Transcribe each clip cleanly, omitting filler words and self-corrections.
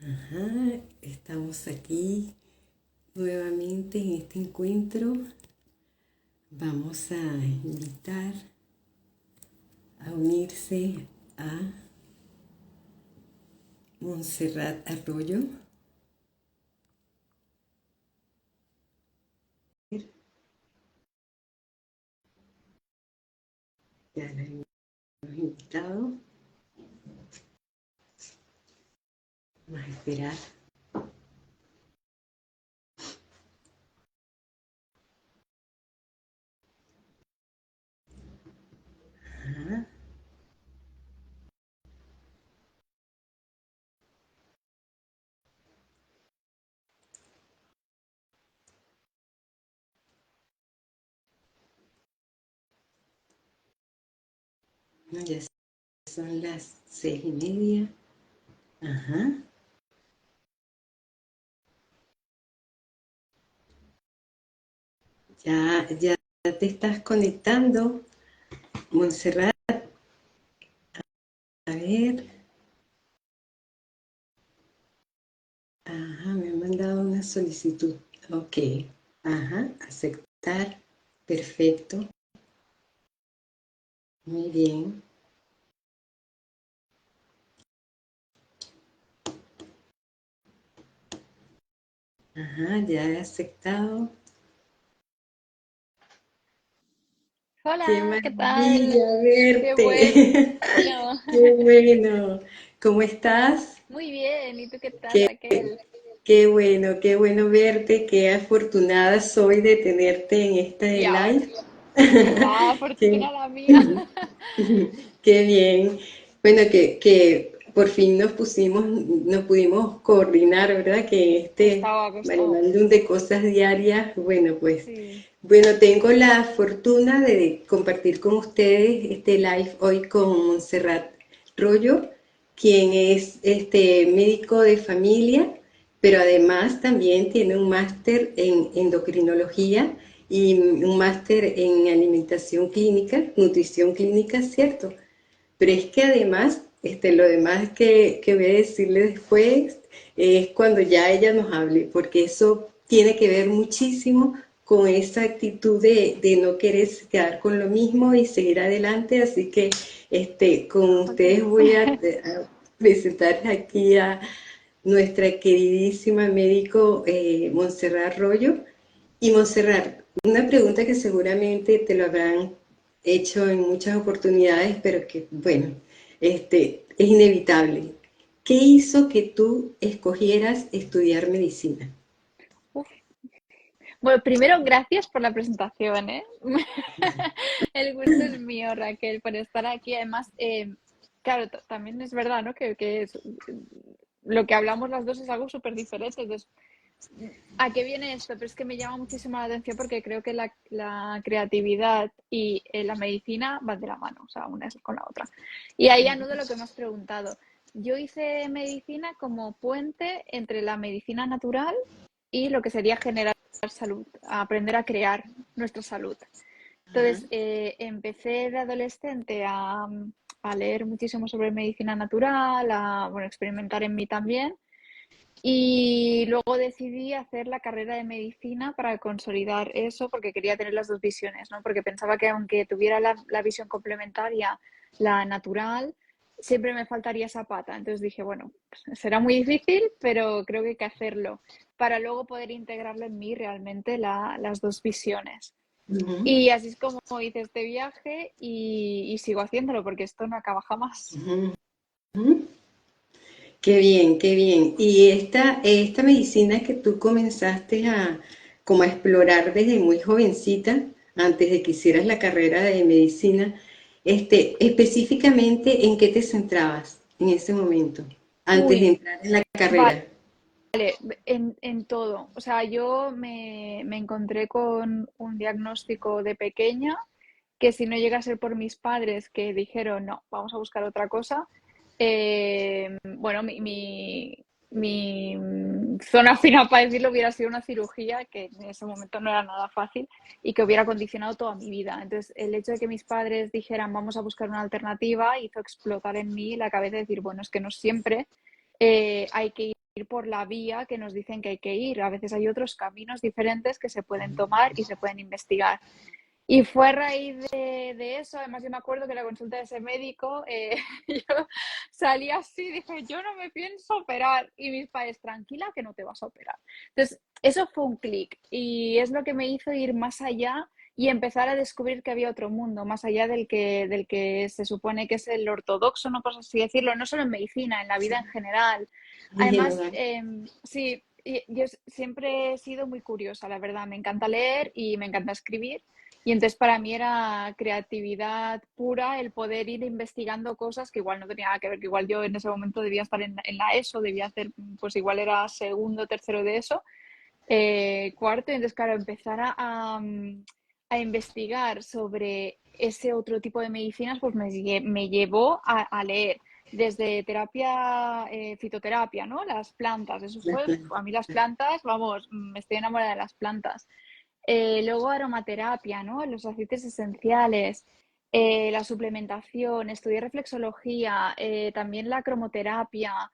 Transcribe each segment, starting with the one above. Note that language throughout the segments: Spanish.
Ajá, estamos aquí nuevamente en este encuentro. Vamos a invitar a unirse a Montserrat Arroyo. Ya la hemos invitado. Vamos a esperar. Ajá. No, ya son las 6:30. Ajá. Ya te estás conectando, Montserrat. A ver. Ajá, me han mandado una solicitud. Ok. Ajá, aceptar. Perfecto. Muy bien. Ajá, ya he aceptado. Qué Hola, ¿qué tal? maravilla Qué bueno. verte. Qué bueno. ¿Cómo estás? Muy bien, ¿y tú qué tal, Qué, Raquel? qué bueno verte. Qué afortunada soy de tenerte en este Ya live. ves, la Qué, fortuna la mía. qué bien. Bueno, que por fin nos pudimos coordinar, ¿verdad? Que este Costaba, costaba. marimandum de cosas diarias, bueno, pues, Sí. bueno, tengo la fortuna de compartir con ustedes este live hoy con Montserrat Rollo, quien es médico de familia, pero además también tiene un máster en endocrinología y un máster en alimentación clínica, nutrición clínica, ¿cierto? Pero es que además, lo demás que voy a decirle después es cuando ya ella nos hable, porque eso tiene que ver muchísimo con esa actitud de no querer quedar con lo mismo y seguir adelante. Así que con ustedes Ok. voy a presentar aquí a nuestra queridísima médico Montserrat Arroyo. Y Montserrat, una pregunta que seguramente te lo habrán hecho en muchas oportunidades, pero que, bueno, es inevitable. ¿Qué hizo que tú escogieras estudiar medicina? Uf. Bueno, primero, gracias por la presentación, ¿eh? El gusto es mío, Raquel, por estar aquí. Además, claro, también es verdad, ¿no? Lo que hablamos las dos es algo súper diferente. Entonces, ¿a qué viene esto? Pero es que me llama muchísimo la atención porque creo que la creatividad y la medicina van de la mano, o sea, una es con la otra. Y ahí anudo lo que me has preguntado. Yo hice medicina como puente entre la medicina natural y lo que sería generar salud, aprender a crear nuestra salud. Ajá. Entonces, empecé de adolescente a leer muchísimo sobre medicina natural, a bueno, experimentar en mí también. Y luego decidí hacer la carrera de medicina para consolidar eso, porque quería tener las dos visiones, ¿no? Porque pensaba que aunque tuviera la visión complementaria, la natural, siempre me faltaría esa pata. Entonces dije, bueno, pues será muy difícil, pero creo que hay que hacerlo para luego poder integrarlo en mí realmente las dos visiones. Ujú, Y así es como hice este viaje y sigo haciéndolo, porque esto no acaba jamás. ujú, ujú. Qué bien, qué bien. Y esta medicina que tú comenzaste como a explorar desde muy jovencita, antes de que hicieras la carrera de medicina, específicamente ¿en qué te centrabas en ese momento, antes de Uy, entrar en la vale. carrera? En todo. O sea, yo me encontré con un diagnóstico de pequeña que si no llega a ser por mis padres que dijeron, no, vamos a buscar otra cosa, bueno, mi zona final, para decirlo, hubiera sido una cirugía que en ese momento no era nada fácil y que hubiera condicionado toda mi vida. Entonces, el hecho de que mis padres dijeran, vamos a buscar una alternativa, hizo explotar en mí la cabeza y decir, bueno, es que no siempre hay que por la vía que nos dicen que hay que ir. A veces hay otros caminos diferentes que se pueden tomar y se pueden investigar. Y fue a raíz de eso, además yo me acuerdo que la consulta de ese médico, yo salí así, dije, yo no me pienso operar. Y mis padres, tranquila que no te vas a operar. Entonces, eso fue un clic y es lo que me hizo ir más allá y empezar a descubrir que había otro mundo, más allá del que se supone que es el ortodoxo, no por así decirlo, no solo en medicina, en la vida en general. En Además, general. sí, yo siempre he sido muy curiosa, la verdad, me encanta leer y me encanta escribir. Y entonces para mí era creatividad pura el poder ir investigando cosas que igual no tenía nada que ver, que igual yo en ese momento debía estar en la ESO, debía hacer, pues igual era segundo, tercero de ESO, cuarto, y entonces claro, empezar a investigar sobre ese otro tipo de medicinas, pues me llevó a leer desde terapia, fitoterapia, ¿no? Las plantas, eso Las fue, plantas. a mí las plantas, vamos, me estoy enamorada de las plantas. Luego aromaterapia, ¿no? Los aceites esenciales, la suplementación, estudié reflexología, también la cromoterapia.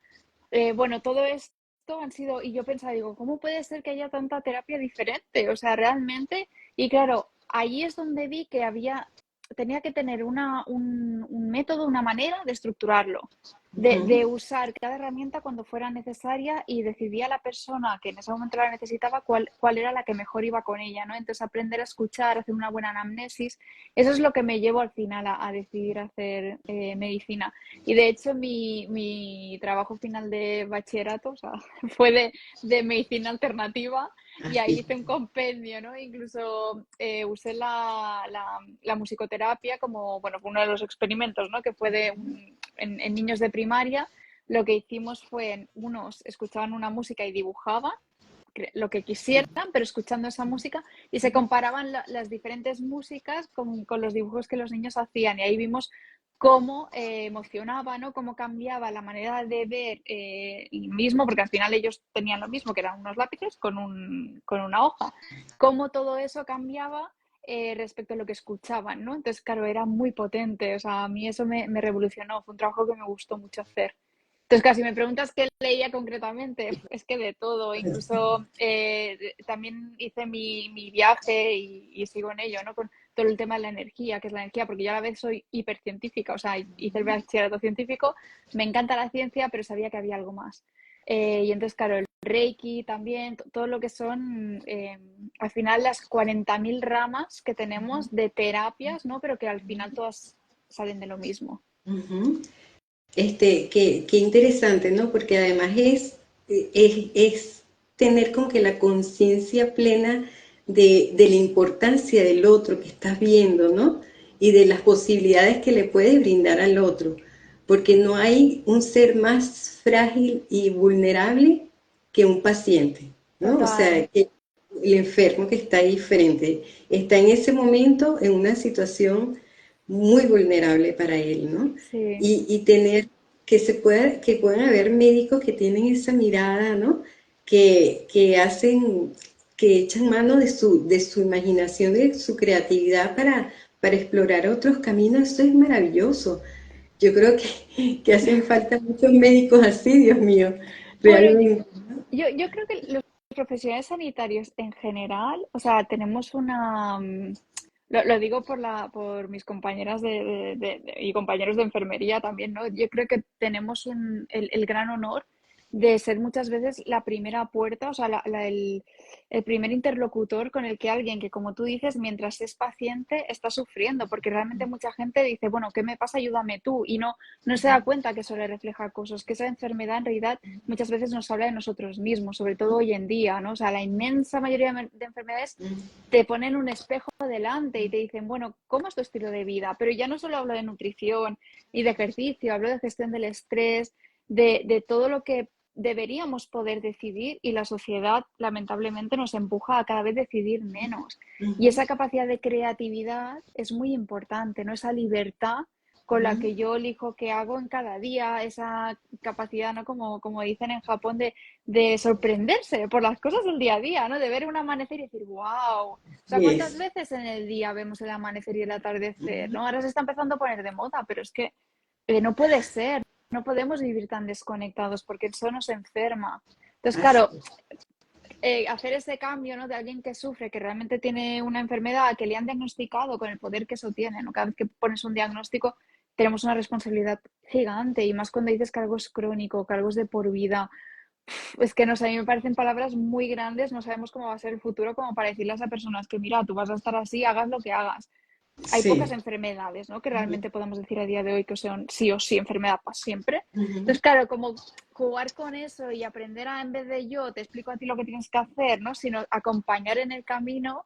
Bueno, todo esto han sido, y yo pensaba, digo, ¿cómo puede ser que haya tanta terapia diferente? O sea, realmente, y claro, ahí es donde vi que tenía que tener un método, una manera de estructurarlo, de Ujú. usar cada herramienta cuando fuera necesaria y decidí a la persona que en ese momento la necesitaba cuál era la que mejor iba con ella, ¿no? Entonces aprender a escuchar, hacer una buena anamnesis, eso es lo que me llevó al final a decidir hacer medicina. Y de hecho mi trabajo final de bachillerato, o sea, fue de medicina alternativa y ahí Así. hice un compendio, ¿no? Incluso usé la musicoterapia como, bueno, uno de los experimentos, ¿no? Que fue en niños de primaria. Lo que hicimos fue, unos escuchaban una música y dibujaban lo que quisieran, pero escuchando esa música y se comparaban las diferentes músicas con los dibujos que los niños hacían y ahí vimos cómo emocionaba, ¿no? Cómo cambiaba la manera de ver el mismo, porque al final ellos tenían lo mismo, que eran unos lápices con una hoja, cómo todo eso cambiaba respecto a lo que escuchaban, ¿no? Entonces, claro, era muy potente, o sea, a mí eso me revolucionó, fue un trabajo que me gustó mucho hacer. Entonces, casi me preguntas qué leía concretamente, es que de todo, incluso también hice mi viaje y sigo en ello, ¿no? Con todo el tema de la energía, que es la energía, porque yo a la vez soy hipercientífica, o sea, hice el bachillerato científico, me encanta la ciencia, pero sabía que había algo más. Y entonces, claro, el Reiki también, todo lo que son, al final, las 40.000 ramas que tenemos de terapias, ¿no? Pero que al final todas salen de lo mismo. Ujú. Qué interesante, ¿no? Porque además es tener como que la conciencia plena de la importancia del otro que estás viendo, ¿no? Y de las posibilidades que le puedes brindar al otro. Porque no hay un ser más frágil y vulnerable que un paciente, ¿no? O Total. sea, que el enfermo que está ahí frente, está en ese momento en una situación muy vulnerable para él, ¿no? Sí, Y tener que puedan haber médicos que tienen esa mirada, ¿no? Que hacen, que echan mano de su imaginación, de su creatividad para explorar otros caminos, eso es maravilloso. Yo creo que hacen falta muchos médicos así, Dios mío, bueno, realmente. yo creo que los profesionales sanitarios en general, o sea, tenemos lo digo por mis compañeras y compañeros de enfermería también, ¿no? Yo creo que tenemos el gran honor de ser muchas veces la primera puerta, o sea, el primer interlocutor con el que alguien que, como tú dices, mientras es paciente, está sufriendo, porque realmente mucha gente dice, bueno, ¿qué me pasa? Ayúdame tú, y no se da cuenta que eso le refleja cosas, que esa enfermedad en realidad muchas veces nos habla de nosotros mismos, sobre todo hoy en día, ¿no? O sea, la inmensa mayoría de enfermedades te ponen un espejo delante y te dicen, bueno, ¿cómo es tu estilo de vida? Pero ya no solo hablo de nutrición y de ejercicio, hablo de gestión del estrés, de todo lo que deberíamos poder decidir y la sociedad lamentablemente nos empuja a cada vez decidir menos. Y esa capacidad de creatividad es muy importante, ¿no? Esa libertad con la que yo elijo qué hago en cada día, esa capacidad, ¿no? Como dicen en Japón, de sorprenderse por las cosas del día a día, ¿no? De ver un amanecer y decir, wow. O sea, ¿cuántas Yes. veces en el día vemos el amanecer y el atardecer, ¿no? Ahora se está empezando a poner de moda, pero es que no puede ser, no podemos vivir tan desconectados porque eso nos enferma. Entonces, Así claro, es. hacer ese cambio, ¿no? De alguien que sufre, que realmente tiene una enfermedad, que le han diagnosticado con el poder que eso tiene, ¿no? Cada vez que pones un diagnóstico tenemos una responsabilidad gigante y más cuando dices que algo es crónico, que algo es de por vida. Es que no sé, a mí me parecen palabras muy grandes, no sabemos cómo va a ser el futuro como para decirle a esas personas que mira, tú vas a estar así, hagas lo que hagas. Hay pocas Sí. enfermedades, ¿no? Que realmente podemos decir a día de hoy que son sí o sí enfermedad para siempre. Ujú. Entonces, claro, como jugar con eso y aprender a, en vez de yo te explico a ti lo que tienes que hacer, ¿no? Sino acompañar en el camino,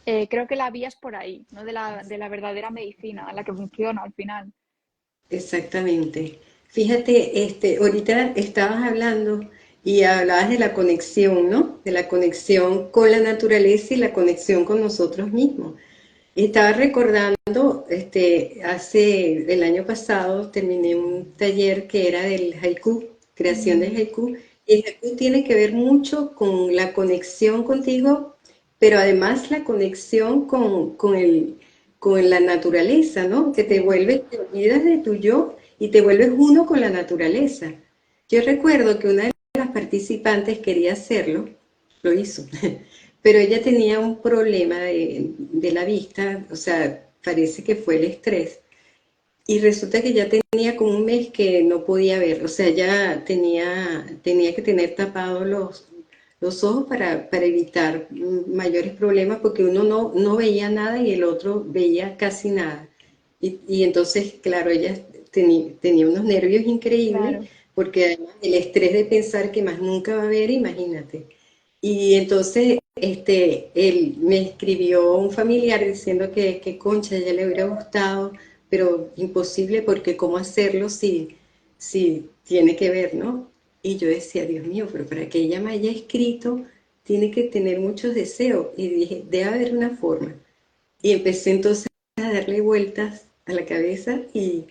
creo que la vía es por ahí, ¿no? De la verdadera medicina, la que funciona al final. Exactamente. Fíjate, ahorita estabas hablando y hablabas de la conexión, ¿no? De la conexión con la naturaleza y la conexión con nosotros mismos. Estaba recordando, hace el año pasado terminé un taller que era del haiku, creación de Mm, haiku, y el haiku tiene que ver mucho con la conexión contigo, pero además la conexión con la naturaleza, ¿no? Que te sí, vuelves, te olvidas de tu yo y te vuelves uno con la naturaleza. Yo recuerdo que una de las participantes quería hacerlo, lo hizo, pero ella tenía un problema de la vista, o sea, parece que fue el estrés. Y resulta que ya tenía como un mes que no podía ver, o sea, ya tenía que tener tapados los ojos para evitar mayores problemas, porque uno no veía nada y el otro veía casi nada. Y entonces, claro, ella tenía unos nervios increíbles, claro, porque además el estrés de pensar que más nunca va a ver, imagínate. Y entonces él me escribió un familiar diciendo que concha, a ella le hubiera gustado, pero imposible porque cómo hacerlo si tiene que ver, ¿no? Y yo decía, Dios mío, pero para que ella me haya escrito, tiene que tener muchos deseos. Y dije, debe haber una forma. Y empecé entonces a darle vueltas a la cabeza y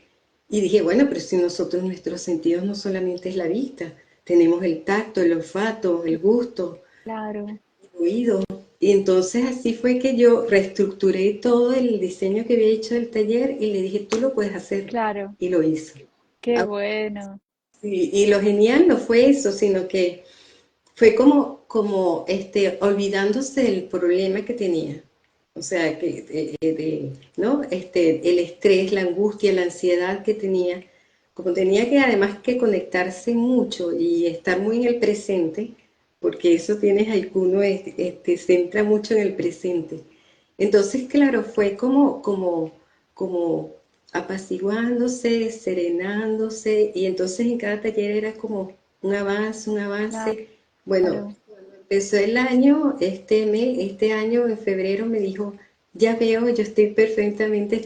dije, bueno, pero si nosotros nuestros sentidos no solamente es la vista, tenemos el tacto, el olfato, el gusto, claro, oído. Y entonces así fue que yo reestructuré todo el diseño que había hecho del taller y le dije, tú lo puedes hacer. claro. Y lo hizo. Qué Ah, bueno. y lo genial no fue eso, sino que fue como olvidándose del problema que tenía. O sea, ¿no? El estrés, la angustia, la ansiedad que tenía. Como tenía que además que conectarse mucho y estar muy en el presente, porque eso tienes Haikuno, te centra mucho en el presente. Entonces, claro, fue como apaciguándose, serenándose, y entonces en cada taller era como un avance. Bueno, Claro, cuando empezó el año, este año en febrero me dijo, ya veo, yo estoy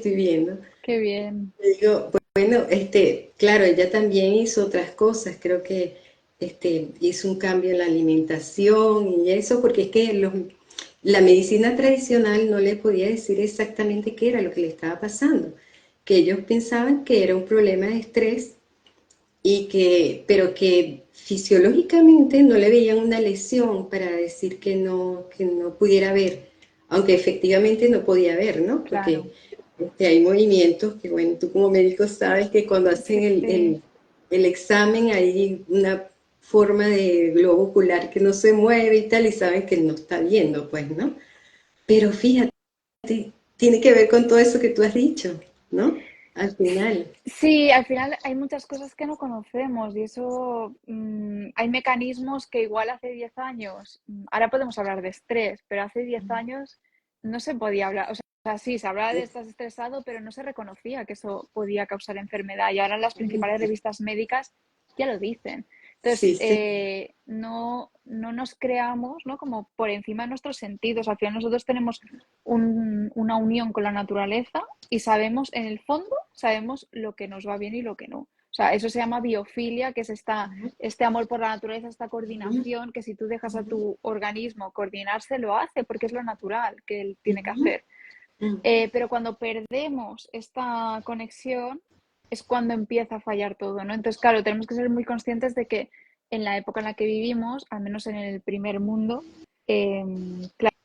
viendo. qué bien. Le digo, bueno, claro, ella también hizo otras cosas, creo que hizo un cambio en la alimentación y eso, porque es que la medicina tradicional no le podía decir exactamente qué era lo que le estaba pasando, que ellos pensaban que era un problema de estrés pero que fisiológicamente no le veían una lesión para decir que no pudiera ver, aunque efectivamente no podía ver, ¿no? Claro. Porque hay movimientos que, bueno, tú como médico sabes que cuando hacen el, Sí. el, el examen hay una forma de globo ocular que no se mueve y tal, y saben que no está viendo, pues, ¿no? Pero fíjate, tiene que ver con todo eso que tú has dicho, ¿no? Al final. Sí, al final hay muchas cosas que no conocemos y eso, hay mecanismos que igual hace 10 años, ahora podemos hablar de estrés, pero hace 10 años no se podía hablar, o sea, sí, se hablaba de estás estresado, pero no se reconocía que eso podía causar enfermedad y ahora las principales revistas médicas ya lo dicen. Entonces, Sí, sí. no nos creamos, ¿no? Como por encima de nuestros sentidos. Al final nosotros tenemos una unión con la naturaleza y sabemos, en el fondo, sabemos lo que nos va bien y lo que no. O sea, eso se llama biofilia, que es este amor por la naturaleza, esta Ujú, coordinación, que si tú dejas a tu organismo coordinarse, lo hace, porque es lo natural que él tiene que ujú, hacer. ujú. Pero cuando perdemos esta conexión es cuando empieza a fallar todo, ¿no? Entonces, claro, tenemos que ser muy conscientes de que en la época en la que vivimos, al menos en el primer mundo, eh,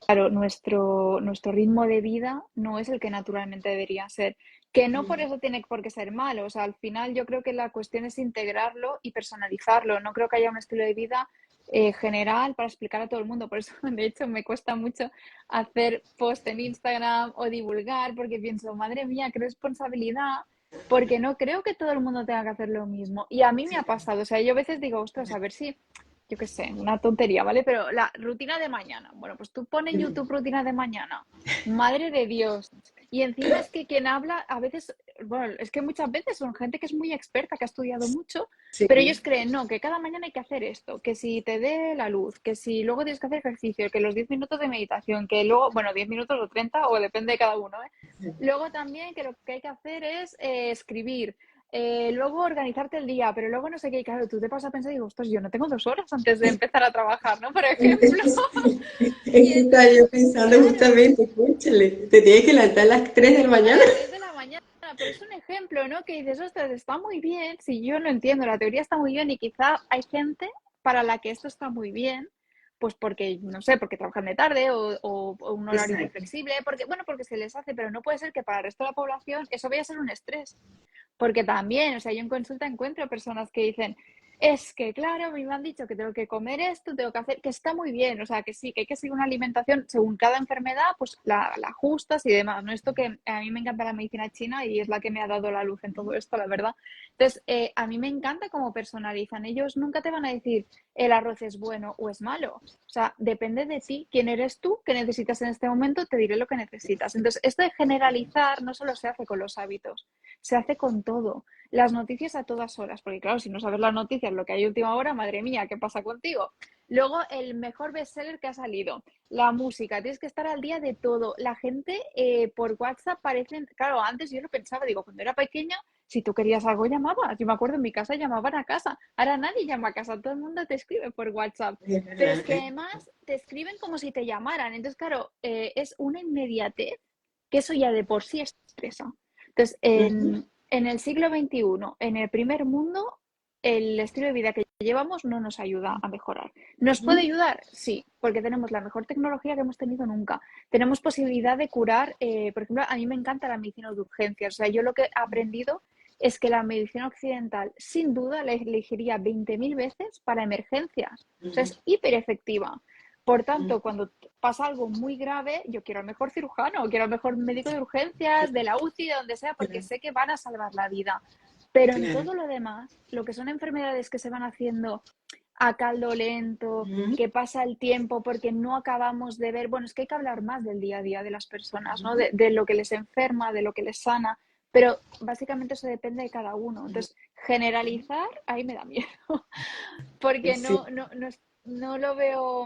claro, nuestro ritmo de vida no es el que naturalmente debería ser. que no por eso tiene por qué ser malo. O sea, al final yo creo que la cuestión es integrarlo y personalizarlo. No creo que haya un estilo de vida general para explicar a todo el mundo. Por eso, de hecho, me cuesta mucho hacer post en Instagram o divulgar, porque pienso, madre mía, qué responsabilidad, porque no creo que todo el mundo tenga que hacer lo mismo. Y a mí me ha pasado. O sea, yo a veces digo, ostras, a ver si yo qué sé, una tontería, ¿vale? Pero la rutina de mañana. Bueno, pues tú pones en YouTube rutina de mañana. Madre de Dios. Y encima es que quien habla, a veces, bueno, es que muchas veces son gente que es muy experta, que ha estudiado mucho, Sí, pero ellos creen, no, que cada mañana hay que hacer esto, que si te dé la luz, que si luego tienes que hacer ejercicio, que los 10 minutos de meditación, que luego, bueno, 10 minutos o 30, o depende de cada uno, ¿eh? Luego también que lo que hay que hacer es escribir, luego organizarte el día, pero luego no sé qué, y claro, tú te pasas a pensar y digo, ostras, yo no tengo 2 horas antes de empezar a trabajar, ¿no? Por ejemplo. Y eso estaba yo pensando claro, justamente, escúchale, te tienes que levantar a las 3 de la a mañana. las 3 de la mañana, pero es un ejemplo, ¿no? Que dices, ostras, está muy bien, si yo lo entiendo, la teoría está muy bien y quizá hay gente para la que esto está muy bien, pues porque, no sé, porque trabajan de tarde o un horario muy Exacto. flexible, porque, bueno, porque se les hace, pero no puede ser que para el resto de la población eso vaya a ser un estrés. Porque también, o sea, yo en consulta encuentro personas que dicen, es que claro, a mí me han dicho que tengo que comer esto, tengo que hacer, que está muy bien, o sea, que sí, que hay que seguir una alimentación según cada enfermedad, pues la ajustas y demás, ¿no? Esto que a mí me encanta la medicina china y es la que me ha dado la luz en todo esto, la verdad. Entonces, a mí me encanta cómo personalizan. Ellos nunca te van a decir el arroz es bueno o es malo. O sea, depende de ti, quién eres tú, qué necesitas en este momento, te diré lo que necesitas. Entonces, esto de generalizar no solo se hace con los hábitos, se hace con todo. Las noticias a todas horas, porque claro, si no sabes las noticias, lo que hay última hora, madre mía, ¿qué pasa contigo? Luego, el mejor bestseller que ha salido, la música, tienes que estar al día de todo. La gente por WhatsApp parecen, claro, antes yo lo pensaba, digo, cuando era pequeña, si tú querías algo llamabas. Yo me acuerdo en mi casa llamaban a casa. Ahora nadie llama a casa, todo el mundo te escribe por WhatsApp. Pero es que además te escriben como si te llamaran. Entonces, claro, es una inmediatez que eso ya de por sí estresa. Entonces, en el siglo XXI, en el primer mundo, el estilo de vida que llevamos no nos ayuda a mejorar. ¿Nos puede ayudar? Sí, porque tenemos la mejor tecnología que hemos tenido nunca. Tenemos posibilidad de curar, por ejemplo, a mí me encanta la medicina de urgencias. O sea, yo lo que he aprendido es que la medicina occidental, sin duda, la elegiría 20.000 veces para emergencias. O sea, es hiper efectiva. Por tanto, cuando pasa algo muy grave, yo quiero al mejor cirujano, quiero al mejor médico de urgencias, de la UCI, de donde sea, porque sé que van a salvar la vida. Pero en Claro. todo lo demás, lo que son enfermedades que se van haciendo a caldo lento, que pasa el tiempo porque no acabamos de ver, bueno, es que hay que hablar más del día a día de las personas, ¿no? De lo que les enferma, de lo que les sana, pero básicamente eso depende de cada uno. Entonces, generalizar, ahí me da miedo, porque Sí, no lo veo,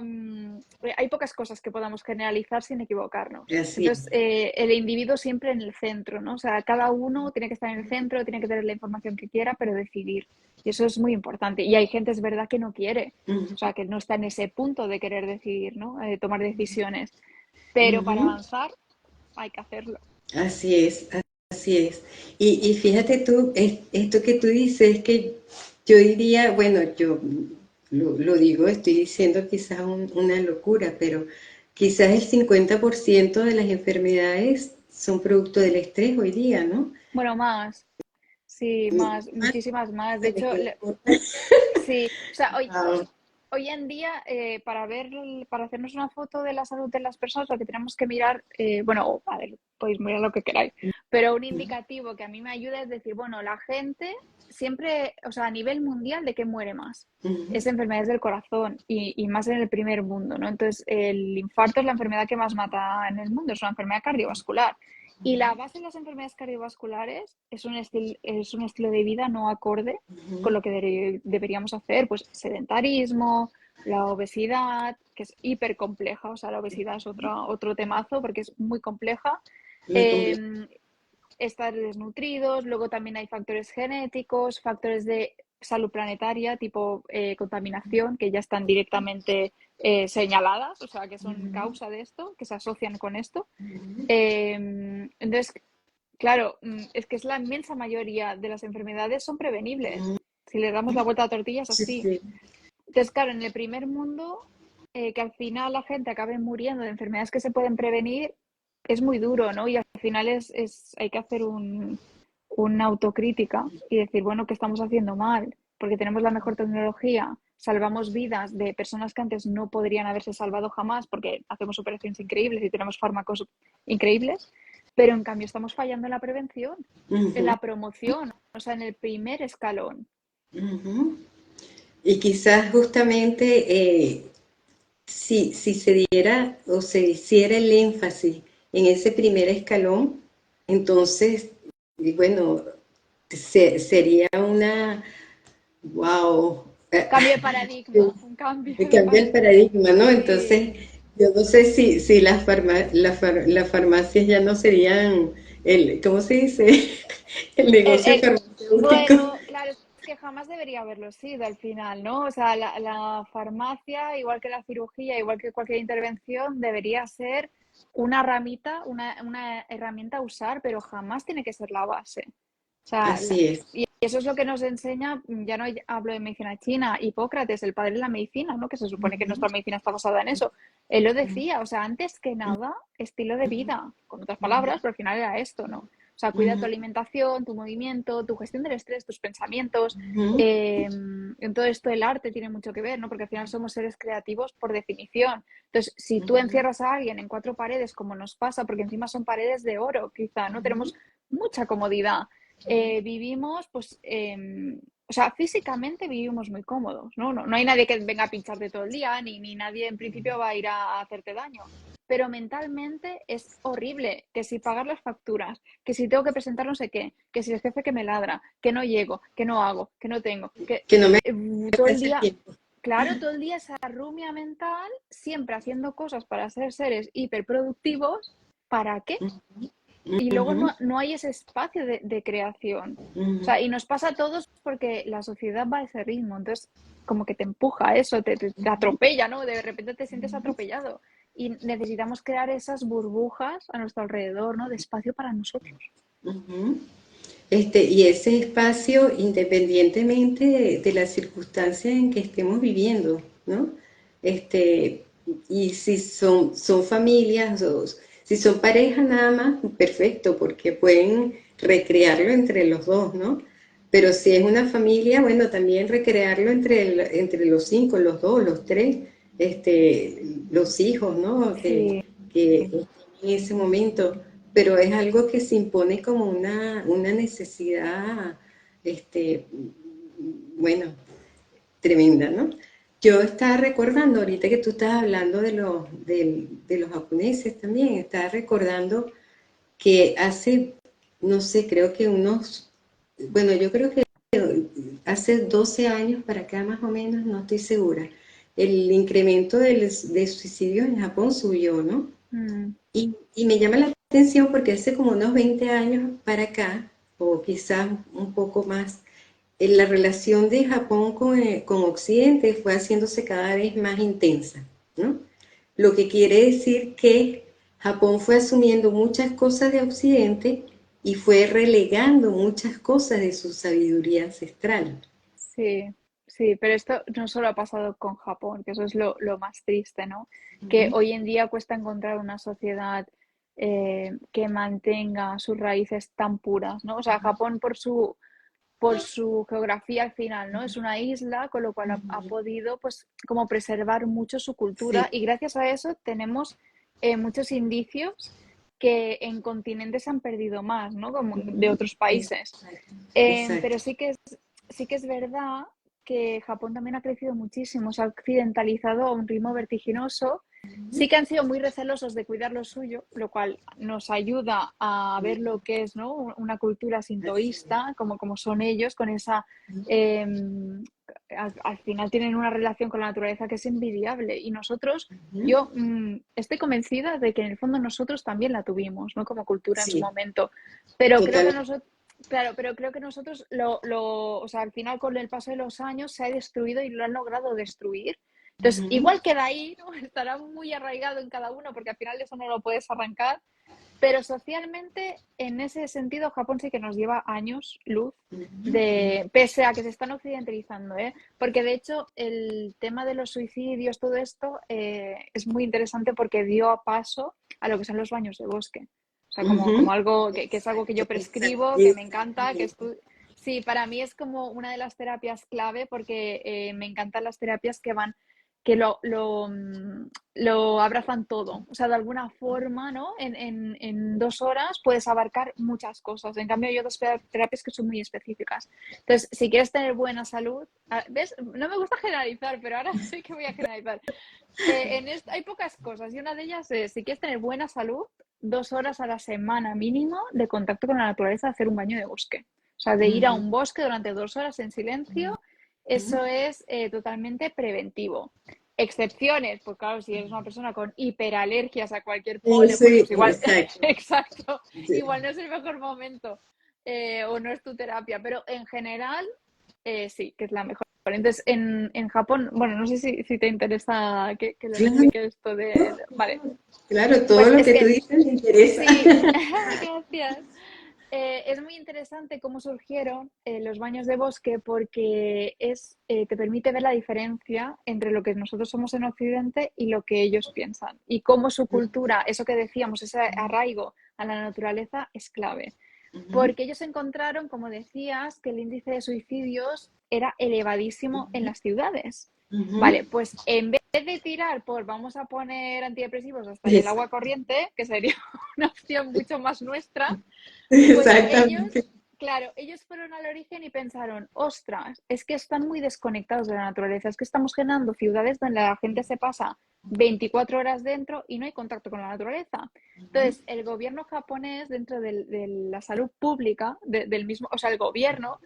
hay pocas cosas que podamos generalizar sin equivocarnos. así. Entonces, el individuo siempre en el centro, ¿no? O sea, cada uno tiene que estar en el centro, tiene que tener la información que quiera, pero decidir. Y eso es muy importante. Y hay gente, es verdad, que no quiere, o sea, que no está en ese punto de querer decidir, ¿no? Tomar decisiones. Pero para Ujú. avanzar hay que hacerlo. Así es, así es. Y fíjate tú, esto que tú dices, es que yo diría, bueno, yo lo digo, estoy diciendo quizás una locura, pero quizás el 50% de las enfermedades son producto del estrés hoy día, ¿no? Bueno, más, sí, más, muchísimas más. De hecho, sí, o sea, Wow. hoy en día, para hacernos una foto de la salud de las personas, lo que tenemos que mirar, bueno, a ver, podéis mirar lo que queráis, pero un indicativo que a mí me ayuda es decir, bueno, la gente siempre, o sea, a nivel mundial, ¿de qué muere más? Ujú, Es enfermedades del corazón y más en el primer mundo, ¿no? Entonces, el infarto es la enfermedad que más mata en el mundo, es una enfermedad cardiovascular. Y la base de las enfermedades cardiovasculares es un estilo de vida no acorde con ujú, lo que deberíamos hacer, pues sedentarismo, la obesidad, que es hiper compleja, o sea, la obesidad es otro temazo porque es muy compleja. muy complejo. Eh, Estar desnutridos, luego también hay factores genéticos, factores de salud planetaria, tipo contaminación, que ya están directamente señaladas, o sea, que son Ujú, causa de esto, que se asocian con esto. ujú, Entonces, claro, es que es la inmensa mayoría de las enfermedades son prevenibles. ujú. Si le damos la vuelta a la tortilla es Sí, así. sí. Entonces, claro, en el primer mundo, que al final la gente acabe muriendo de enfermedades que se pueden prevenir, es muy duro, ¿no? Y al final hay que hacer una autocrítica y decir, bueno, ¿qué estamos haciendo mal? Porque tenemos la mejor tecnología, salvamos vidas de personas que antes no podrían haberse salvado jamás porque hacemos operaciones increíbles y tenemos fármacos increíbles, pero en cambio estamos fallando en la prevención, en Ujú, la promoción, o sea, en el primer escalón. ujú. Y quizás justamente si se diera o se hiciera el énfasis en ese primer escalón, entonces, y bueno, sería una, wow, Cambio de paradigma, un cambio que de cambia el paradigma. paradigma, ¿no? Sí. Entonces, yo no sé si las farmacias ya no serían ¿cómo se dice? El El, negocio el, farmacéutico. bueno, claro, es que jamás debería haberlo sido al final, ¿no? O sea, la farmacia, igual que la cirugía, igual que cualquier intervención, debería ser una ramita, una herramienta a usar, pero jamás tiene que ser la base. O sea, Así es. y eso es lo que nos enseña, ya no hablo de medicina china, Hipócrates, el padre de la medicina, ¿no? Que se supone que nuestra medicina está basada en eso. Él lo decía, o sea, antes que nada, estilo de vida, con otras palabras, pero al final era esto, ¿no? O sea, cuida tu Ujú, alimentación, tu movimiento, tu gestión del estrés, tus pensamientos. ujú, En todo esto el arte tiene mucho que ver, ¿no? Porque al final somos seres creativos por definición. Entonces, si tú ujú, encierras a alguien en cuatro paredes, como nos pasa, porque encima son paredes de oro, quizá, ¿no? Tenemos mucha comodidad. Vivimos, pues, o sea, físicamente vivimos muy cómodos, ¿no? No hay nadie que venga a pincharte todo el día, ni nadie en principio va a ir a hacerte daño. Pero mentalmente es horrible que si pagar las facturas, que si tengo que presentar no sé qué, que si el jefe que me ladra, que no llego, que no hago, que no tengo, que que no me todo el alcanza el día, tiempo. claro, todo el día esa rumia mental, siempre haciendo cosas para ser seres hiperproductivos, ¿para qué? Y luego Ujú, no hay ese espacio de creación. O ujú, sea, y nos pasa a todos porque la sociedad va a ese ritmo. Entonces, como que te empuja a eso, te atropella, ¿no? De repente te sientes atropellado. Y necesitamos crear esas burbujas a nuestro alrededor, ¿no? De espacio para nosotros. ujú. Y ese espacio, independientemente de la circunstancia en que estemos viviendo, ¿no? Este, y si son familias o si son parejas nada más, perfecto, porque pueden recrearlo entre los dos, ¿no? Pero si es una familia, bueno, también recrearlo entre los cinco, los dos, los tres, los hijos, ¿no? Sí, Que estén en ese momento, pero es algo que se impone como una necesidad, este, bueno, tremenda, ¿no? Yo estaba recordando, ahorita que tú estás hablando de los japoneses también, estaba recordando que hace, no sé, creo que bueno, yo creo que hace 12 años para acá más o menos, no estoy segura, el incremento de suicidios en Japón subió, ¿no? mm, Y me llama la atención porque hace como unos 20 años para acá, o quizás un poco más, la relación de Japón con Occidente fue haciéndose cada vez más intensa, ¿no? Lo que quiere decir que Japón fue asumiendo muchas cosas de Occidente y fue relegando muchas cosas de su sabiduría ancestral. sí, sí, pero esto no solo ha pasado con Japón, que eso es lo más triste, ¿no? Que Ujú, hoy en día cuesta encontrar una sociedad que mantenga sus raíces tan puras, ¿no? O sea, Japón por su geografía al final, ¿no? Es una isla, con lo cual ha ujú. podido, pues, como preservar mucho su cultura Sí, y gracias a eso tenemos muchos indicios que en continentes se han perdido más, ¿no? Como de ujú, otros países. exacto, Pero exacto. sí que es verdad que Japón también ha crecido muchísimo, se ha occidentalizado a un ritmo vertiginoso. Sí que han sido muy recelosos de cuidar lo suyo, lo cual nos ayuda a ver lo que es, ¿no? Una cultura Así es. sintoísta, como son ellos, con esa... eh, al final tienen una relación con la naturaleza que es envidiable. Y nosotros, Ujú. yo estoy convencida de que en el fondo nosotros también la tuvimos, ¿no? Como cultura en su Sí, momento. Pero creo que totalmente. nosotros... Claro, pero creo que nosotros o sea, al final con el paso de los años se ha destruido y lo han logrado destruir. Entonces, Ujú. igual queda ahí, ¿no? Estará muy arraigado en cada uno porque al final eso no lo puedes arrancar, Pero socialmente, en ese sentido, Japón sí que nos lleva años luz, pese a que se están occidentalizando, ¿eh? Porque de hecho el tema de los suicidios, todo esto, es muy interesante porque dio a paso a lo que son los baños de bosque. O sea, como algo que es algo que yo prescribo, que me encanta, Sí, para mí es como una de las terapias clave porque me encantan las terapias que lo abrazan todo. O sea, de alguna forma, ¿no? En 2 horas puedes abarcar muchas cosas. En cambio, hay otras terapias que son muy específicas. Entonces, si quieres tener buena salud, ¿ves? No me gusta generalizar, pero ahora sí que voy a generalizar. Hay pocas cosas y una de ellas es, si quieres tener buena salud, 2 horas a la semana mínimo de contacto con la naturaleza, hacer un baño de bosque. O sea, de ir a un bosque durante 2 horas en silencio, eso es totalmente preventivo. Excepciones, pues claro, si eres una persona con hiperalergias a cualquier polen, bueno, Sí, pues igual, exacto. exacto, Sí. igual no es el mejor momento o no es tu terapia, pero en general sí, que es la mejor. Entonces, en Japón, bueno, no sé si te interesa que lo Claro, explique esto Vale, claro, todo pues lo es que tú que dices me interesa. sí, gracias. Es muy interesante cómo surgieron los baños de bosque porque te permite ver la diferencia entre lo que nosotros somos en Occidente y lo que ellos piensan. Y cómo su cultura, eso que decíamos, ese arraigo a la naturaleza es clave. Porque ellos encontraron, como decías, que el índice de suicidios era elevadísimo en las ciudades. Vale, pues en vez de tirar por vamos a poner antidepresivos hasta en el agua corriente, que sería una opción mucho más nuestra, pues ellos, Exactamente. claro, ellos fueron al origen y pensaron, ostras, es que están muy desconectados de la naturaleza, es que estamos generando ciudades donde la gente se pasa 24 horas dentro y no hay contacto con la naturaleza. Entonces, el gobierno japonés, dentro de la salud pública, del mismo, o sea, el gobierno,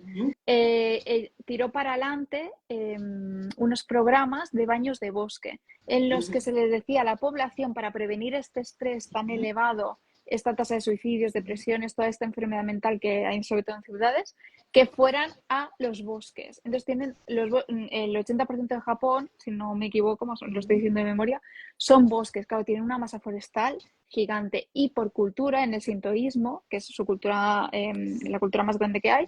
tiró para adelante unos programas de baños de bosque en los que se les decía a la población para prevenir este estrés tan elevado, esta tasa de suicidios, depresiones, toda esta enfermedad mental que hay sobre todo en ciudades, que fueran a los bosques. Entonces tienen el 80% de Japón, si no me equivoco, más lo estoy diciendo de memoria, son bosques, claro, tienen una masa forestal gigante y por cultura, en el sintoísmo, que es su cultura, la cultura más grande que hay,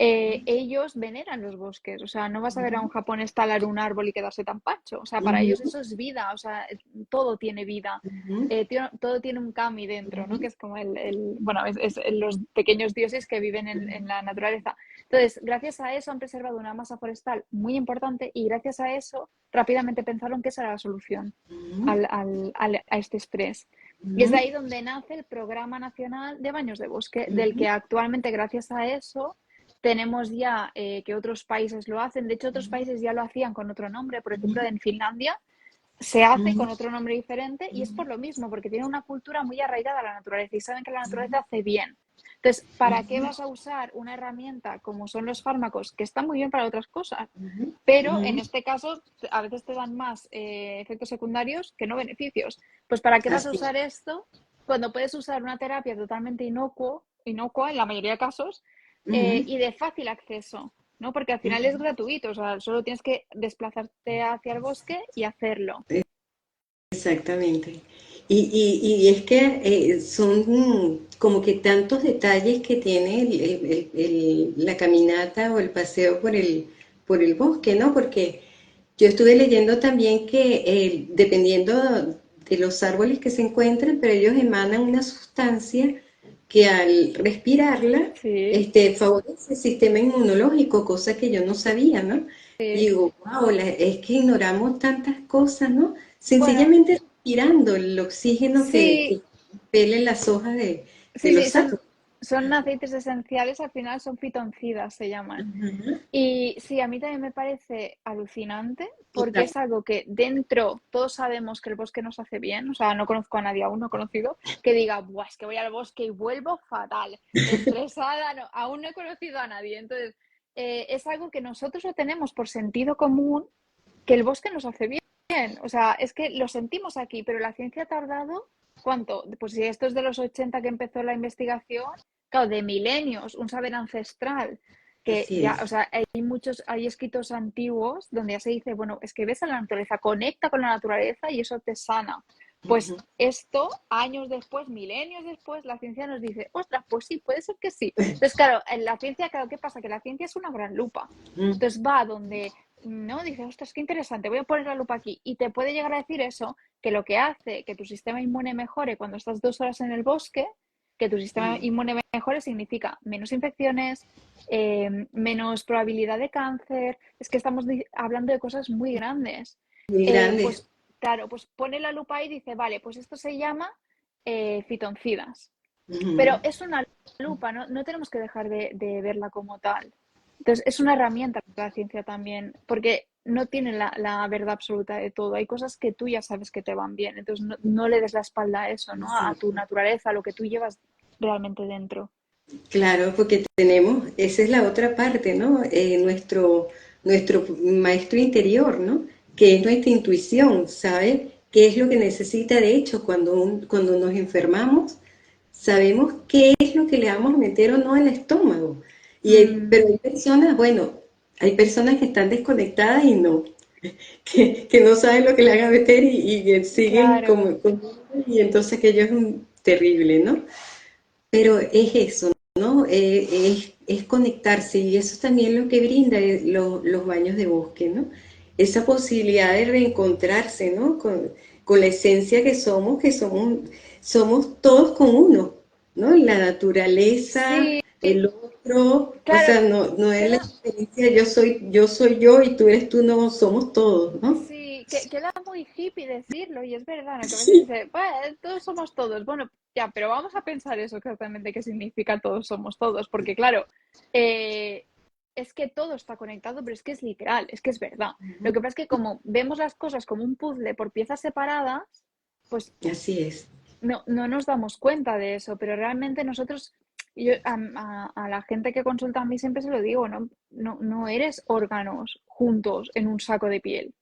ellos veneran los bosques, o sea, no vas a ver a un japonés talar un árbol y quedarse tan pancho, o sea, para ellos eso es vida, o sea, todo tiene vida, todo tiene un kami dentro, ¿no? Que es como bueno, es los pequeños dioses que viven en la naturaleza. Entonces, gracias a eso han preservado una masa forestal muy importante y gracias a eso rápidamente pensaron que esa era la solución a este estrés. Y es de ahí donde nace el Programa Nacional de Baños de Bosque, del que actualmente, gracias a eso, tenemos ya que otros países lo hacen. De hecho, otros países ya lo hacían con otro nombre. Por ejemplo, en Finlandia se hace con otro nombre diferente y es por lo mismo, porque tienen una cultura muy arraigada a la naturaleza y saben que la naturaleza hace bien. Entonces, ¿para qué vas a usar una herramienta como son los fármacos, que están muy bien para otras cosas, pero en este caso a veces te dan más efectos secundarios que no beneficios? Pues ¿para qué vas a Así. usar esto cuando puedes usar una terapia totalmente inocua en la mayoría de casos, y de fácil acceso? ¿No? Porque al final es gratuito, o sea, solo tienes que desplazarte hacia el bosque y hacerlo. Exactamente. Y es que son como que tantos detalles que tiene la caminata o el paseo por el bosque, ¿no? Porque yo estuve leyendo también que dependiendo de los árboles que se encuentran, pero ellos emanan una sustancia que al respirarla, Sí, favorece el sistema inmunológico, cosa que yo no sabía, ¿no? Y sí. digo, wow, es que ignoramos tantas cosas, ¿no? Bueno, Sencillamente respirando el oxígeno sí, que pelen las hojas de sí, los árboles. son aceites esenciales, al final son fitoncidas, se llaman. Ajá, Y sí, a mí también me parece alucinante porque total. es algo que dentro todos sabemos que el bosque nos hace bien, o sea, no conozco a nadie aún, no he conocido, que diga, buah, es que voy al bosque y vuelvo fatal, estresada, no, aún no he conocido a nadie. Entonces, es algo que nosotros lo tenemos por sentido común, que el bosque nos hace bien. O sea, es que lo sentimos aquí, pero la ciencia ha tardado, ¿cuánto? Pues si esto es de los 80 que empezó la investigación, claro, de milenios, un saber ancestral, que Así ya, es. o sea, hay escritos antiguos donde ya se dice, bueno, es que ves a la naturaleza, conecta con la naturaleza y eso te sana. Pues esto, años después, milenios después, la ciencia nos dice, ostras, pues sí, puede ser que sí. Entonces, claro, en la ciencia, claro, ¿qué pasa? Que la ciencia es una gran lupa. Entonces va donde, ¿no? Dice, ostras, qué interesante, voy a poner la lupa aquí. Y te puede llegar a decir eso, que lo que hace que tu sistema inmune mejore cuando estás 2 horas en el bosque, que tu sistema inmune mejore significa menos infecciones, menos probabilidad de cáncer. Es que estamos hablando de cosas muy grandes. Muy grandes. Pues claro, pues pone la lupa y dice, vale, pues esto se llama fitoncidas. Pero es una lupa, ¿no? No tenemos que dejar de verla como tal. Entonces, es una herramienta para la ciencia también, porque no tiene la verdad absoluta de todo. Hay cosas que tú ya sabes que te van bien, entonces no le des la espalda a eso, ¿no? A tu naturaleza, a lo que tú llevas realmente dentro. Claro, porque tenemos, esa es la otra parte, ¿no? Nuestro maestro interior, ¿no? Que es nuestra intuición, ¿sabe? ¿Qué es lo que necesita? De hecho, cuando nos enfermamos, sabemos qué es lo que le vamos a meter o no al estómago. Pero hay personas, bueno, hay personas que están desconectadas y no, que no saben lo que le van a meter y siguen Claro, y entonces que ello es terrible, ¿no? Pero es eso, ¿no? Es conectarse y eso es también lo que brinda los baños de bosque, ¿no? Esa posibilidad de reencontrarse, ¿no? Con la esencia somos todos con uno, ¿no? La naturaleza, sí, el otro, o claro, sea, no es la queda, diferencia yo soy yo y tú eres tú, no, somos todos, ¿no? sí, que queda muy hippie decirlo y es verdad, ¿no? Que a veces Sí. dice, "Bueno, todos somos todos". Bueno, ya, pero vamos a pensar eso exactamente qué significa todos somos todos, porque claro, eh, es que todo está conectado, pero es que es literal, es que es verdad. Lo que pasa es que como vemos las cosas como un puzzle por piezas separadas, pues Así es. no nos damos cuenta de eso, pero realmente nosotros, yo, a la gente que consulta a mí siempre se lo digo, no eres órganos juntos en un saco de piel.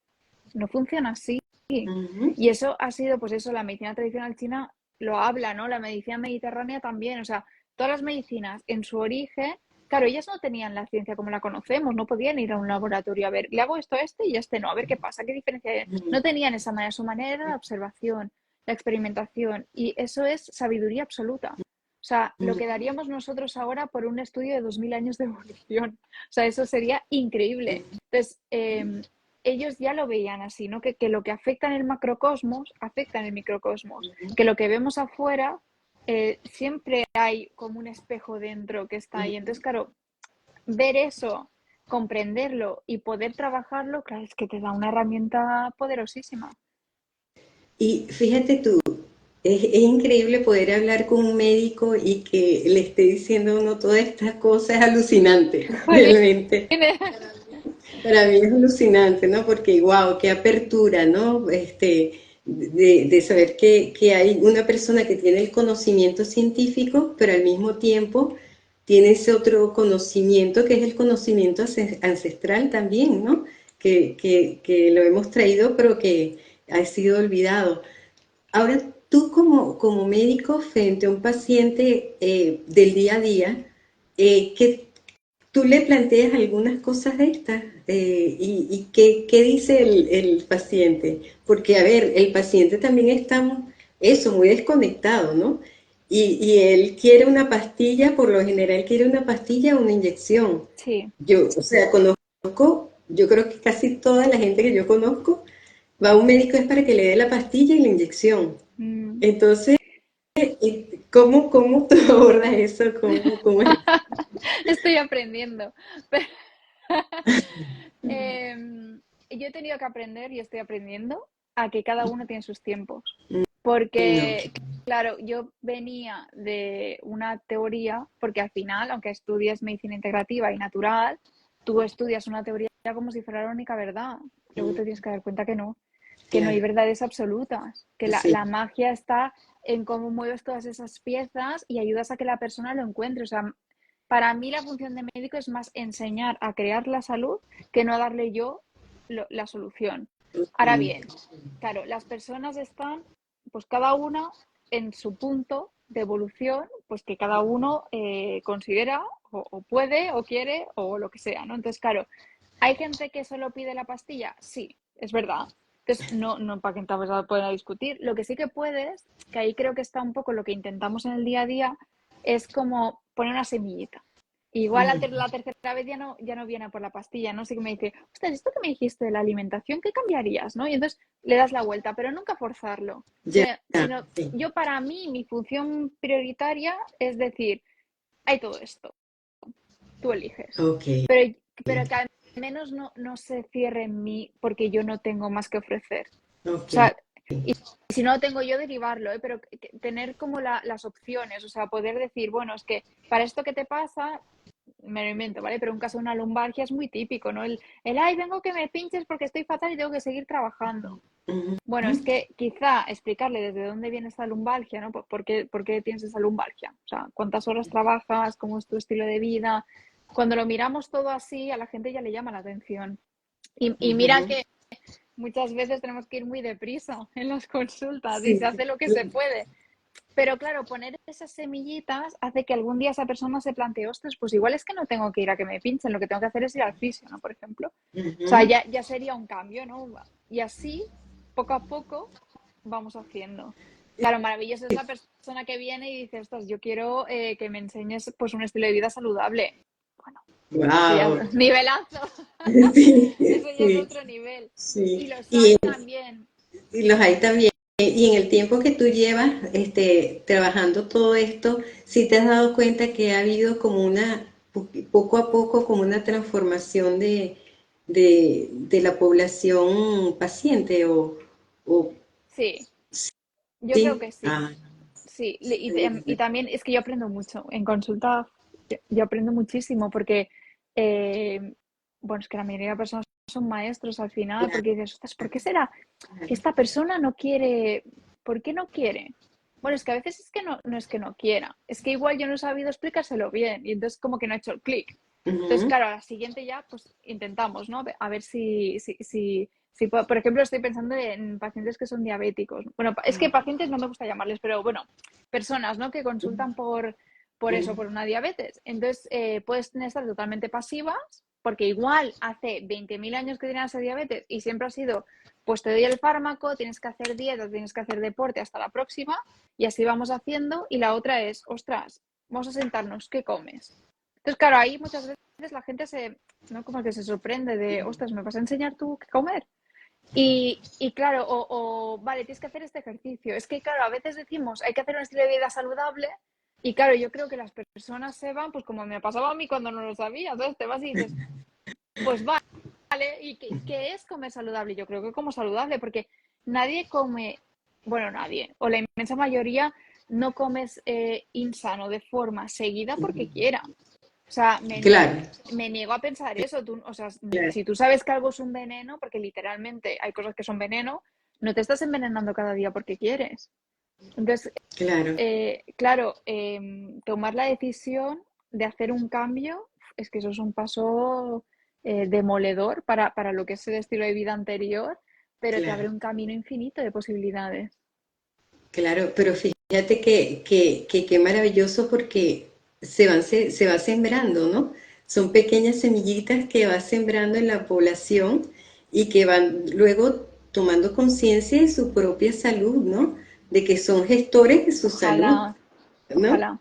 No funciona así. Ujú. Y eso ha sido, pues eso, la medicina tradicional china lo habla, ¿no? La medicina mediterránea también. O sea, todas las medicinas en su origen, claro, ellas no tenían la ciencia como la conocemos, no podían ir a un laboratorio a ver, le hago esto a este y a este no, a ver qué pasa, qué diferencia hay. No tenían esa manera, su manera era la observación, la experimentación, y eso es sabiduría absoluta. O sea, lo que daríamos nosotros ahora por un estudio de 2000 años de evolución. O sea, eso sería increíble. Entonces, ellos ya lo veían así, ¿no? Que lo que afecta en el macrocosmos, afecta en el microcosmos. Que lo que vemos afuera, siempre hay como un espejo dentro que está ahí. Entonces, claro, ver eso, comprenderlo y poder trabajarlo, claro, es que te da una herramienta poderosísima. Y fíjate tú, es increíble poder hablar con un médico y que le esté diciendo a uno todas estas cosas, es alucinante, Jolín. realmente. Para mí es alucinante, ¿no? Porque, wow, qué apertura, ¿no? De saber que hay una persona que tiene el conocimiento científico, pero al mismo tiempo tiene ese otro conocimiento que es el conocimiento ancestral también, ¿no? Que lo hemos traído, pero que ha sido olvidado. Ahora, tú como médico frente a un paciente del día a día, ¿qué tú le planteas algunas cosas de estas? ¿Y qué dice el paciente? Porque, a ver, el paciente también está, eso, muy desconectado, ¿no? Y él quiere una pastilla, por lo general quiere una pastilla o una inyección. Sí. Yo, o sea, yo creo que casi toda la gente que yo conozco va a un médico es para que le dé la pastilla y la inyección. Mm. Entonces, ¿cómo tú abordas eso? ¿Cómo es? Estoy aprendiendo. Yo he tenido que aprender y estoy aprendiendo a que cada uno tiene sus tiempos. No. Porque, claro, yo venía de una teoría, porque al final, aunque estudies medicina integrativa y natural, tú estudias una teoría como si fuera la única verdad. Luego te tienes que dar cuenta que no hay Claro, verdades absolutas, que la sí. magia está en cómo mueves todas esas piezas y ayudas a que la persona lo encuentre. O sea, para mí la función de médico es más enseñar a crear la salud que no darle yo la solución. Ahora bien, claro, las personas están, pues cada una en su punto de evolución, pues que cada uno considera o puede o quiere o lo que sea, ¿no? Entonces, claro, ¿hay gente que solo pide la pastilla? Sí, es verdad. Entonces, no para que tampoco pueda discutir. Lo que sí que puedes, que ahí creo que está un poco lo que intentamos en el día a día, es como poner una semillita. Igual la tercera vez ya no viene a por la pastilla, ¿no? Sí que me dice, ostras, esto que me dijiste de la alimentación, ¿qué cambiarías? ¿No? Y entonces le das la vuelta, pero nunca forzarlo. Ya, Sino sí. yo para mí, mi función prioritaria es decir, hay todo esto, tú eliges. Ok, Pero que al menos no se cierre en mí porque yo no tengo más que ofrecer. O ok. sea, y si no tengo yo, derivarlo, ¿eh? Pero tener como las opciones, o sea, poder decir, bueno, es que para esto que te pasa, me lo invento, ¿vale? Pero un caso de una lumbalgia es muy típico, ¿no? Ay, vengo que me pinches porque estoy fatal y tengo que seguir trabajando. Bueno, Ujú. es que quizá explicarle desde dónde viene esa lumbalgia, ¿no? ¿Por qué tienes esa lumbalgia? O sea, ¿cuántas horas trabajas? ¿Cómo es tu estilo de vida? Cuando lo miramos todo así, a la gente ya le llama la atención. Y mira Ujú. que muchas veces tenemos que ir muy deprisa en las consultas y se Sí, hace lo que se puede. Pero claro, poner esas semillitas hace que algún día esa persona se plantee, ostras, pues igual es que no tengo que ir a que me pinchen, lo que tengo que hacer es ir al fisio, ¿no? Por ejemplo. O sea, ujú. ya sería un cambio, ¿no? Y así, poco a poco, vamos haciendo. Claro, maravilloso es la persona que viene y dice, ostras, yo quiero que me enseñes pues un estilo de vida saludable. Bueno, eso ya Wow. es nivelazo. Sí, Eso ya es sí, otro nivel. Y sí. los hay también. Y los hay también. Y en el tiempo que tú llevas trabajando todo esto, ¿sí te has dado cuenta que ha habido como poco a poco, como una transformación de la población paciente o Sí, yo creo sí? que sí. Ah, Sí, y también es que yo aprendo mucho. En consulta yo aprendo muchísimo porque, eh, bueno, es que la mayoría de personas son maestros al final, porque dices, ostras, ¿por qué será que esta persona no quiere? ¿Por qué no quiere? Bueno, es que a veces es que no es que no quiera, es que igual yo no he sabido explicárselo bien y entonces como que no ha hecho el clic. Entonces, ujú, claro, a la siguiente ya, pues intentamos, ¿no? A ver si por ejemplo, estoy pensando en pacientes que son diabéticos. Bueno, es que pacientes no me gusta llamarles, pero bueno, personas, ¿no? Que consultan por eso, por una diabetes. Entonces, pueden estar totalmente pasivas, porque igual hace 20.000 años que tienen esa diabetes y siempre ha sido, pues te doy el fármaco, tienes que hacer dieta, tienes que hacer deporte hasta la próxima, y así vamos haciendo. Y la otra es, ostras, vamos a sentarnos, ¿qué comes? Entonces, claro, ahí muchas veces la gente ¿no? Como que se sorprende de, ostras, ¿me vas a enseñar tú qué comer? Y claro, vale, tienes que hacer este ejercicio. Es que, claro, a veces decimos, hay que hacer un estilo de vida saludable y, claro, yo creo que las personas se van, pues como me pasaba a mí cuando no lo sabía. Entonces te vas y dices, pues vale, ¿y qué es comer saludable? Yo creo que como saludable, porque nadie come, bueno, nadie, o la inmensa mayoría no comes insano de forma seguida porque quiera. O sea, claro, me niego a pensar eso. O sea, claro, si tú sabes que algo es un veneno, porque literalmente hay cosas que son veneno, no te estás envenenando cada día porque quieres. Entonces, claro. claro, tomar la decisión de hacer un cambio, es que eso es un paso demoledor para lo que es el estilo de vida anterior, pero te abre Claro. un camino infinito de posibilidades. Claro, pero fíjate que qué maravilloso porque se va sembrando, ¿no? Son pequeñas semillitas que va sembrando en la población y que van luego tomando conciencia de su propia salud, ¿no? De que son gestores de su salud, Ojalá, ¿no? ojalá.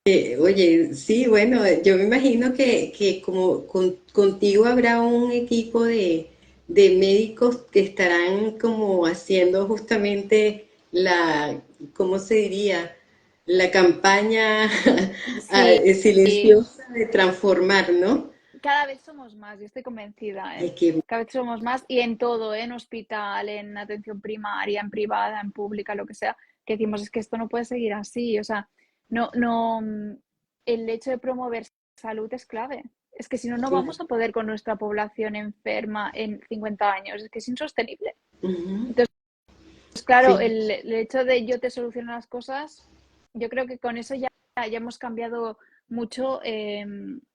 Oye, sí, bueno, yo me imagino que como contigo habrá un equipo de médicos que estarán como haciendo justamente ¿cómo se diría? La campaña Sí, silenciosa de transformar, ¿no? cada vez somos más, yo estoy convencida, ¿eh? Ay, qué Cada vez somos más y en todo, ¿eh? En hospital, en atención primaria, en privada, en pública, lo que sea, que decimos es que esto no puede seguir así, o sea, no, el hecho de promover salud es clave. Es que si no, no claro. vamos a poder con nuestra población enferma en 50 años, es que es insostenible. Ujú. Entonces, claro, Sí, el hecho de yo te soluciono las cosas, yo creo que con eso ya hemos cambiado mucho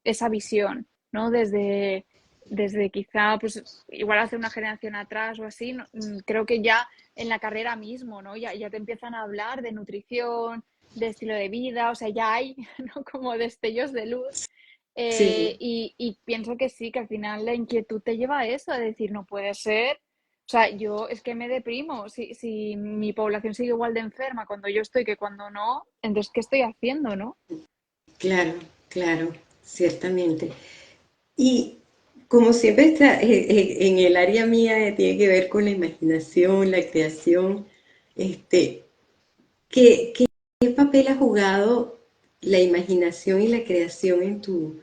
esa visión, ¿no? Desde quizá, pues igual hace una generación atrás o así, ¿no? Creo que ya en la carrera mismo, ¿no? Ya te empiezan a hablar de nutrición, de estilo de vida, o sea, ya hay, ¿no? Como destellos de luz. sí, Y pienso que sí, que al final la inquietud te lleva a eso, a decir, no puede ser. O sea, yo es que me deprimo. Si mi población sigue igual de enferma cuando yo estoy que cuando no, entonces, ¿qué estoy haciendo, no? Claro, claro, ciertamente. Y como siempre está en el área mía tiene que ver con la imaginación, la creación, este, ¿qué papel ha jugado la imaginación y la creación en tu